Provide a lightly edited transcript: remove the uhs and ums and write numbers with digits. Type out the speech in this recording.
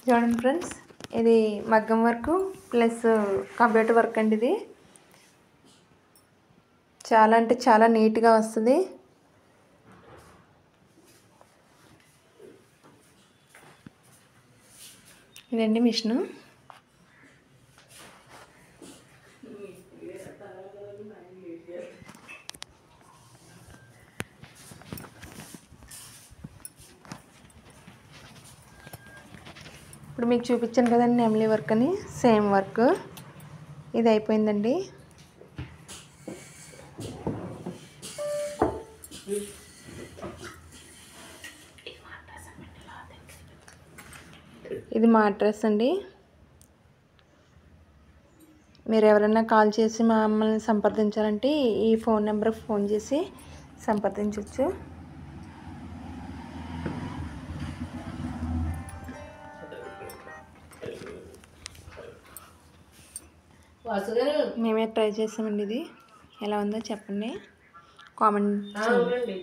చూడండి ఫ్రెండ్స్, ఇది మగ్గం వర్క్ ప్లస్ కంప్యూటర్ వర్క్ అండి. ఇది చాలా అంటే చాలా నీట్గా వస్తుంది. ఇదండి మిషను. ఇప్పుడు మీకు చూపించాను కదండి నెమ్లీ వర్క్ అని, సేమ్ వర్క్ ఇది అయిపోయిందండి. ఇది మా అడ్రస్ అండి. మీరు ఎవరైనా కాల్ చేసి మమ్మల్ని సంప్రదించాలంటే ఈ ఫోన్ నెంబర్కి ఫోన్ చేసి సంప్రదించవచ్చు. మేమే ట్రై చేసామండి. ఇది ఎలా ఉందో చెప్పండి, కామెంట్ చేయండి.